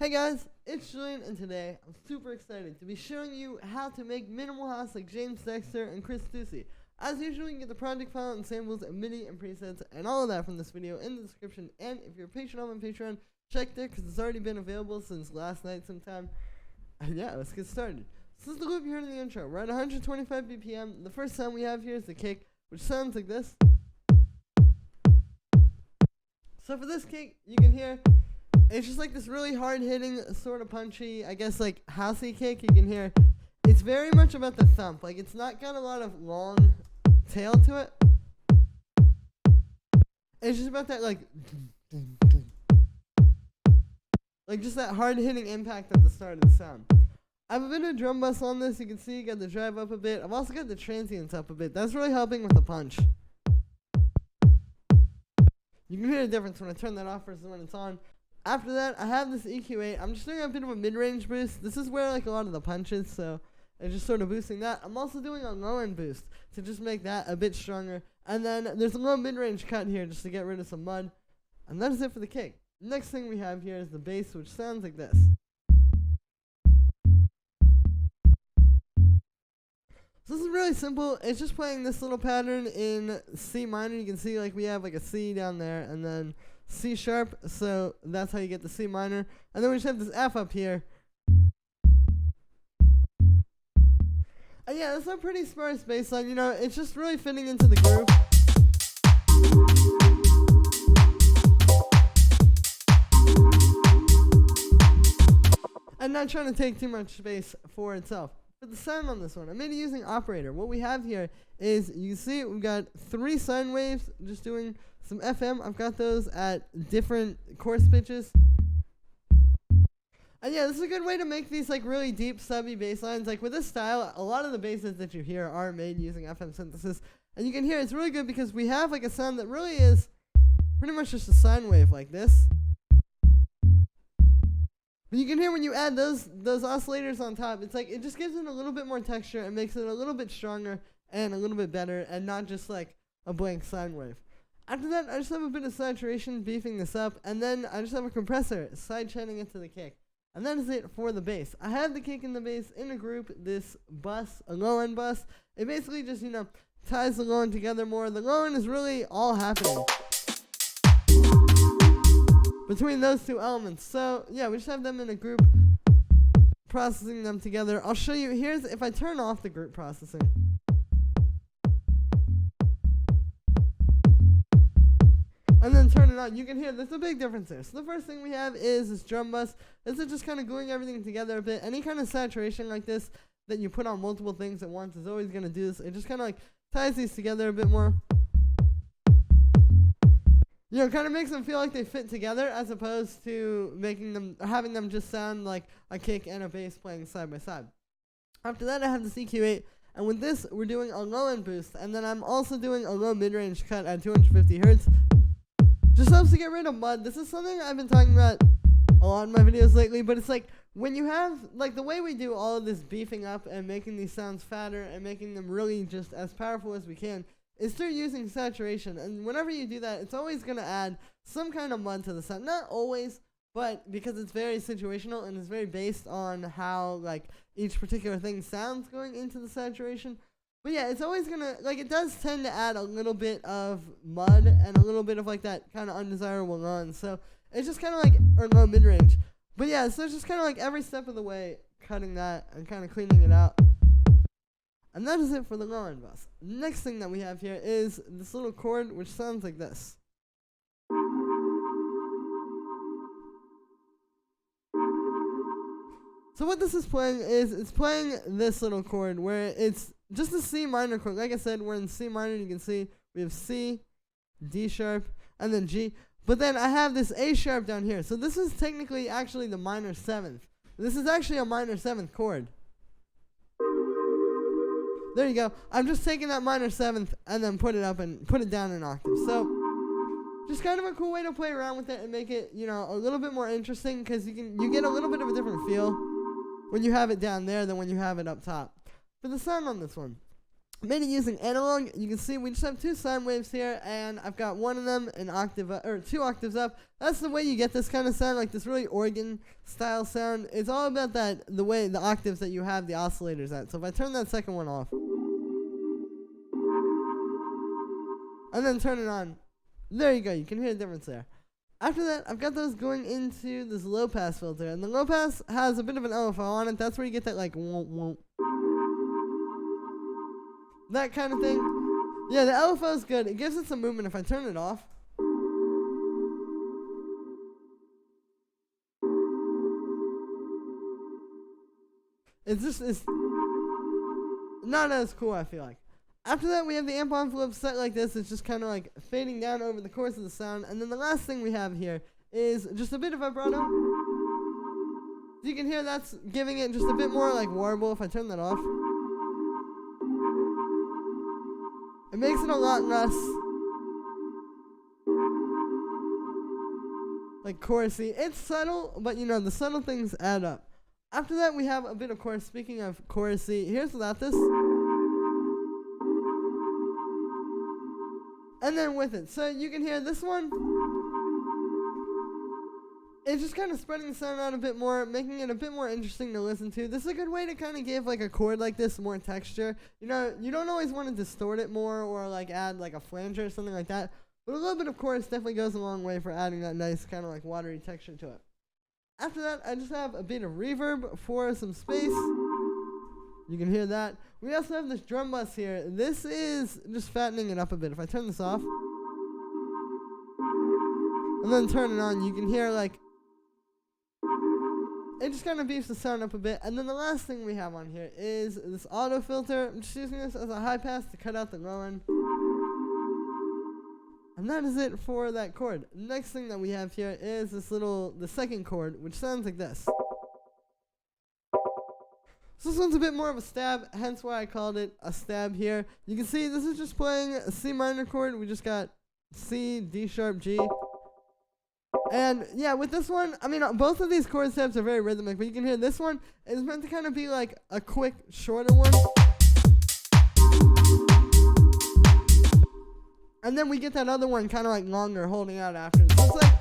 Hey guys, it's Julian, and today I'm super excited to be showing you how to make minimal house like James Dexter and Stussy. As usual, you can get the project file and samples and MIDI and presets and all of that from this video in the description. And if you're a patron on my Patreon, check there because it's already been available since last night sometime. And yeah, let's get started. So this is the loop you heard in the intro. We're at 125 BPM. The first sound we have here is the kick, which sounds like this. So for this kick, you can hear it's just like this really hard-hitting, sort of punchy, I guess like housey kick. You can hear it's very much about the thump. Like it's not got a lot of long tail to it. It's just about that like just that hard-hitting impact at the start of the sound. I have a bit of drum bus on this. You can see you got the drive up a bit. I've also got the transients up a bit. That's really helping with the punch. You can hear the difference when I turn that off versus when it's on. After that, I have this EQ8. I'm just doing a bit of a mid-range boost. This is where like a lot of the punch is, so it's just sort of boosting that. I'm also doing a low-end boost to just make that a bit stronger. And then there's a low mid-range cut here just to get rid of some mud. And that is it for the kick. Next thing we have here is the bass, which sounds like this. So this is really simple. It's just playing this little pattern in C minor. You can see like we have like a C down there and then C sharp. So that's how you get the C minor. And then we just have this F up here. And yeah, it's a pretty sparse bass line. You know, it's just really fitting into the groove. And not trying to take too much space for itself. For the sound on this one, I'm mainly using operator. What we have here is, you can see we've got 3 sine waves, just doing some FM. I've got those at different chorus pitches. And yeah, this is a good way to make these like really deep subby bass lines. Like with this style, a lot of the basses that you hear are made using FM synthesis. And you can hear it's really good because we have like a sound that really is pretty much just a sine wave like this. But you can hear when you add those oscillators on top, it's like it just gives it a little bit more texture and makes it a little bit stronger and a little bit better and not just like a blank sine wave. After that, I just have a bit of saturation beefing this up, and then I just have a compressor side chaining it to the kick. And that is it for the bass. I have the kick and the bass in a group, this bus, a low end bus. It basically just, you know, ties the low end together more. The low end is really all happening between those two elements. So yeah, we just have them in a group, processing them together. I'll show you, here's if I turn off the group processing. And then turn it on, you can hear there's a big difference there. So the first thing we have is this drum bus. This is just kind of gluing everything together a bit. Any kind of saturation like this that you put on multiple things at once is always going to do this. It just kind of like ties these together a bit more. You know, kind of makes them feel like they fit together as opposed to having them just sound like a kick and a bass playing side by side. After that, I have the EQ8, and with this, we're doing a low end boost, and then I'm also doing a low mid range cut at 250 hertz. Just helps to get rid of mud. This is something I've been talking about a lot in my videos lately, but it's like when you have like the way we do all of this beefing up and making these sounds fatter and making them really just as powerful as we can. Is through using saturation, and whenever you do that, it's always going to add some kind of mud to the sound. Not always, but because it's very situational and it's very based on how like each particular thing sounds going into the saturation. But yeah, it's always going to, like, it does tend to add a little bit of mud and a little bit of like that kind of undesirable run. So it's just kind of like, or low mid-range. But yeah, so it's just kind of like every step of the way cutting that and kind of cleaning it out. And that is it for the low end bus. Next thing that we have here is this little chord, which sounds like this. So what this is playing is, it's playing this little chord where it's just a C minor chord. Like I said, we're in C minor. You can see we have C, D sharp, and then G. But then I have this A sharp down here. So this is technically actually the minor 7th. This is actually a minor 7th chord. There you go. I'm just taking that minor 7th and then put it down an octave. So just kind of a cool way to play around with it and make it, you know, a little bit more interesting because you get a little bit of a different feel when you have it down there than when you have it up top. For the sound on this one, made it using analog. You can see we just have 2 sine waves here, and I've got one of them an octave or 2 octaves up. That's the way you get this kind of sound, like this really organ style sound. It's all about the way the octaves that you have the oscillators at. So if I turn that second one off and then turn it on, there you go. You can hear the difference there. After that, I've got those going into this low pass filter, and the low pass has a bit of an LFO on it. That's where you get that like won't won't. That kind of thing. Yeah, the LFO is good. It gives it some movement if I turn it off. It's not as cool, I feel like. After that, we have the amp envelope set like this. It's just kind of like fading down over the course of the sound. And then the last thing we have here is just a bit of vibrato. So you can hear that's giving it just a bit more like warble if I turn that off. It makes it a lot less like chorusy. It's subtle, but you know, the subtle things add up. After that, we have a bit of chorus. Speaking of chorusy, here's without this. And then with it. So you can hear this one. It's just kind of spreading the sound out a bit more, making it a bit more interesting to listen to. This is a good way to kind of give like a chord like this more texture. You know, you don't always want to distort it more or like add like a flanger or something like that. But a little bit of chorus definitely goes a long way for adding that nice kind of like watery texture to it. After that, I just have a bit of reverb for some space. You can hear that. We also have this drum bus here. This is just fattening it up a bit. If I turn this off and then turn it on, you can hear like it just kind of beefs the sound up a bit. And then the last thing we have on here is this auto filter. I'm just using this as a high pass to cut out the low end. And that is it for that chord. Next thing that we have here is the second chord, which sounds like this. So this one's a bit more of a stab, hence why I called it a stab here. You can see this is just playing a C minor chord. We just got C, D sharp, G. And yeah, with this one, I mean, both of these chord steps are very rhythmic, but you can hear this one is meant to kind of be like a quick, shorter one. And then we get that other one kind of like longer, holding out after. So it's like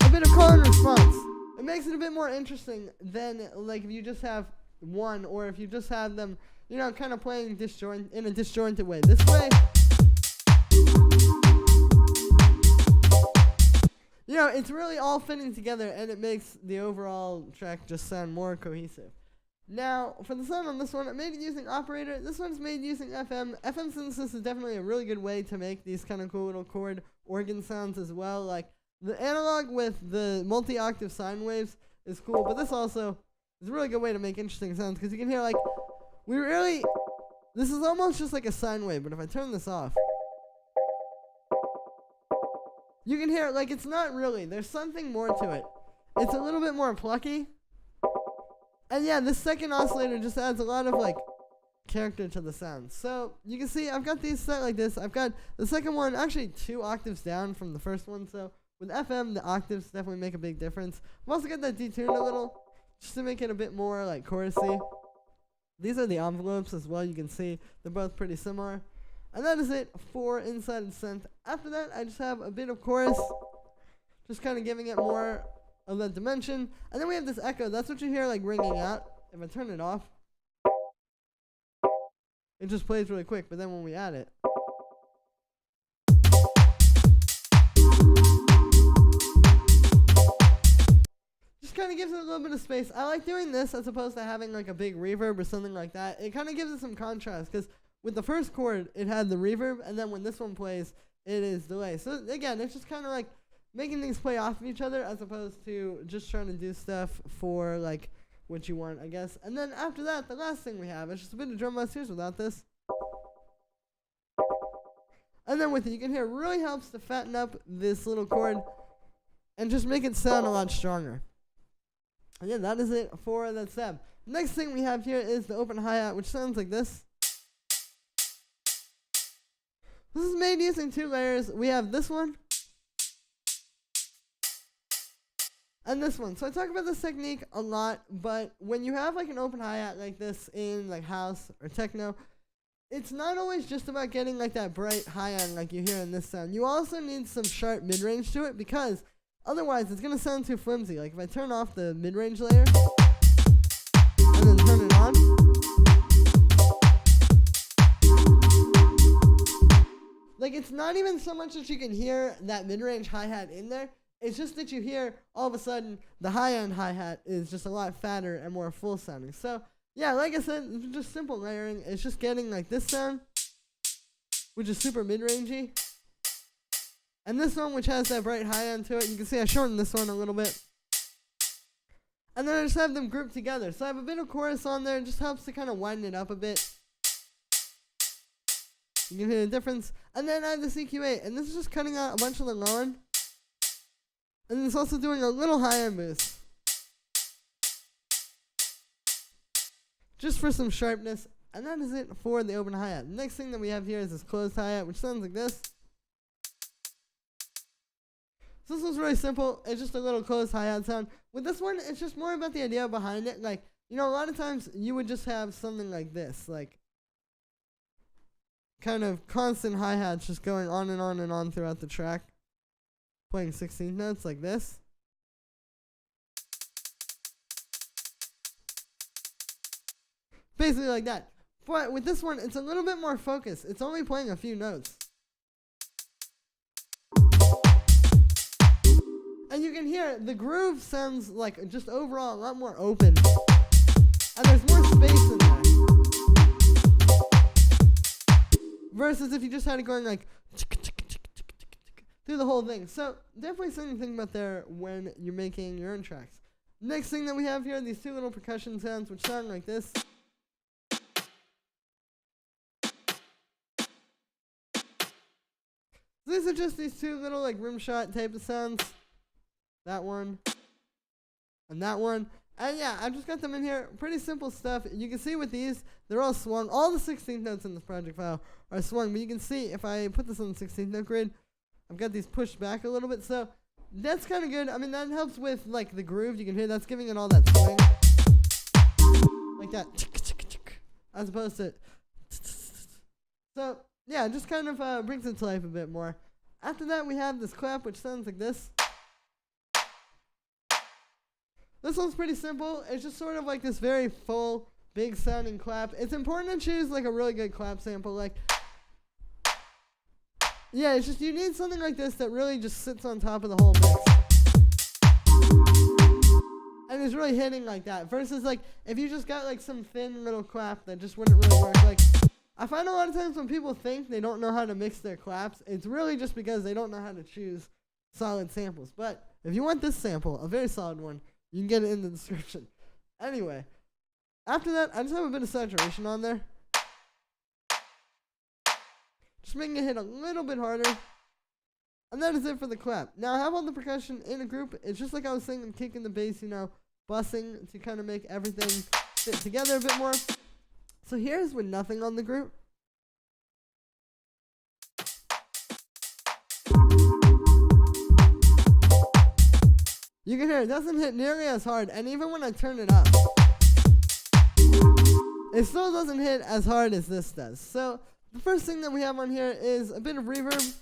a bit of call and response. It makes it a bit more interesting than like if you just have one, or if you just have them, you know, kind of playing in a disjointed way. This way, you know, it's really all fitting together, and it makes the overall track just sound more cohesive. Now, for the sound on this one, I made it using operator. This one's made using FM. FM synthesis is definitely a really good way to make these kind of cool little chord organ sounds as well. Like, the analog with the multi-octave sine waves is cool, but this also is a really good way to make interesting sounds, because you can hear, like, this is almost just like a sine wave, but if I turn this off, you can hear, like, it's not really. There's something more to it. It's a little bit more plucky. And yeah, this second oscillator just adds a lot of, like, character to the sound. So, you can see I've got these set like this. I've got the second one actually 2 octaves down from the first one. So, with FM, the octaves definitely make a big difference. I've also got that detuned a little, just to make it a bit more, like, chorusy. These are the envelopes as well. You can see they're both pretty similar. And that is it for Inside and Synth. After that, I just have a bit of chorus, just kind of giving it more of that dimension. And then we have this echo. That's what you hear, like, ringing out. If I turn it off, it just plays really quick. But then when we add it, just kind of gives it a little bit of space. I like doing this as opposed to having, like, a big reverb or something like that. It kind of gives it some contrast, because with the first chord, it had the reverb, and then when this one plays, it is delay. So again, it's just kind of like making things play off of each other as opposed to just trying to do stuff for, like, what you want, I guess. And then after that, the last thing we have is just a bit of drum bass. Here's without this. And then with it, you can hear it really helps to fatten up this little chord and just make it sound a lot stronger. And yeah, that is it for that step. Next thing we have here is the open hi-hat, which sounds like this. This is made using 2 layers. We have this one and this one. So I talk about this technique a lot, but when you have like an open hi-hat like this in like house or techno, it's not always just about getting like that bright high end like you hear in this sound. You also need some sharp mid-range to it, because otherwise it's gonna sound too flimsy. Like if I turn off the mid-range layer and then turn it on, like it's not even so much that you can hear that mid-range hi-hat in there. It's just that you hear all of a sudden the high-end hi-hat is just a lot fatter and more full sounding. So yeah, like I said, it's just simple layering. It's just getting like this sound, which is super mid-rangey, and this one, which has that bright high end to it. You can see I shortened this one a little bit, and then I just have them grouped together. So I have a bit of chorus on there. It just helps to kind of widen it up a bit. You can hear the difference. And then I have the CQ8, and this is just cutting out a bunch of the low end, and it's also doing a little high end boost, just for some sharpness. And that is it for the open hi-hat. The next thing that we have here is this closed hi-hat, which sounds like this. So this one's really simple. It's just a little closed hi-hat sound. With this one, it's just more about the idea behind it. Like, you know, a lot of times you would just have something like this, like kind of constant hi-hats just going on and on and on throughout the track, playing 16th notes like this. Basically like that. But with this one, it's a little bit more focused. It's only playing a few notes. And you can hear the groove sounds like just overall a lot more open. And there's more space in there. Versus if you just had it going like through the whole thing. So definitely something to think about there when you're making your own tracks. Next thing that we have here are these two little percussion sounds, which sound like this. These are just these two little like rim shot type of sounds. That one. And that one. And yeah, I've just got them in here. Pretty simple stuff. You can see with these, they're all swung. All the 16th notes in this project file are swung. But you can see if I put this on the 16th note grid, I've got these pushed back a little bit. So that's kind of good. I mean, that helps with like the groove. You can hear that's giving it all that swing. Like that. As opposed to. So yeah, it just kind of brings it to life a bit more. After that, we have this clap, which sounds like this. This one's pretty simple. It's just sort of like this very full, big sounding clap. It's important to choose like a really good clap sample. Like, yeah, it's just you need something like this that really just sits on top of the whole mix. And it's really hitting like that. Versus like if you just got like some thin little clap that just wouldn't really work. Like, I find a lot of times when people think they don't know how to mix their claps, it's really just because they don't know how to choose solid samples. But if you want this sample, a very solid one, you can get it in the description. Anyway, after that, I just have a bit of saturation on there. Just making it hit a little bit harder. And that is it for the clap. Now, I have all the percussion in a group. It's just like I was saying, I'm kicking the bass, you know, bussing to kind of make everything fit together a bit more. So here's with nothing on the group. You can hear it doesn't hit nearly as hard, and even when I turn it up, it still doesn't hit as hard as this does. So the first thing that we have on here is a bit of reverb.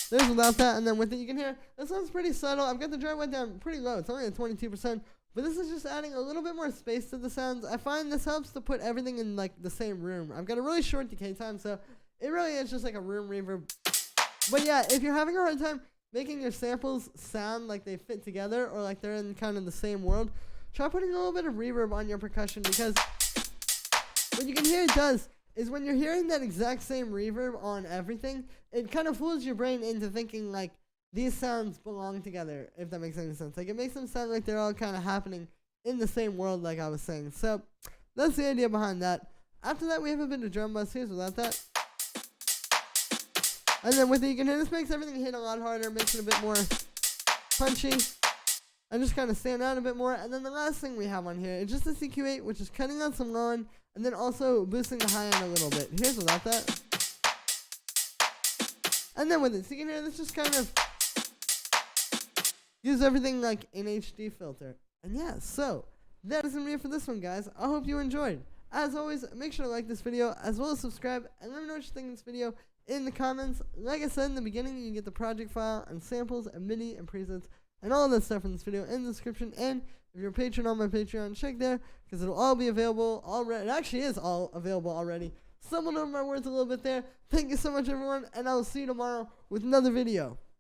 There's without that, and then with it you can hear, this one's pretty subtle. I've got the dry wet down pretty low. It's only at 22%. But this is just adding a little bit more space to the sounds. I find this helps to put everything in like the same room. I've got a really short decay time, so it really is just like a room reverb. But yeah, if you're having a hard time making your samples sound like they fit together or like they're in kind of the same world, try putting a little bit of reverb on your percussion, because what you can hear it does is when you're hearing that exact same reverb on everything, it kind of fools your brain into thinking like these sounds belong together, if that makes any sense. Like, it makes them sound like they're all kind of happening in the same world, like I was saying. So, that's the idea behind that. After that, we have a bit of drum bus here, without that. And then with it, you can hear this makes everything hit a lot harder, makes it a bit more punchy, and just kind of stand out a bit more. And then the last thing we have on here is just the CQ8, which is cutting out some low end, and then also boosting the high end a little bit. Here's without that. And then with it, so you can hear this just kind of use everything like in HD filter. And yeah, so that is going to be it for this one, guys. I hope you enjoyed. as always, make sure to like this video as well as subscribe, and let me know what you think of this video in the comments. Like I said in the beginning, you can get the project file and samples and MIDI and presets and all that stuff in this video in the description. And if you're a patron on my Patreon, check there, because it'll all be available already. It actually is all available already. Stumbled over my words a little bit there. Thank you so much, everyone, and I will see you tomorrow with another video.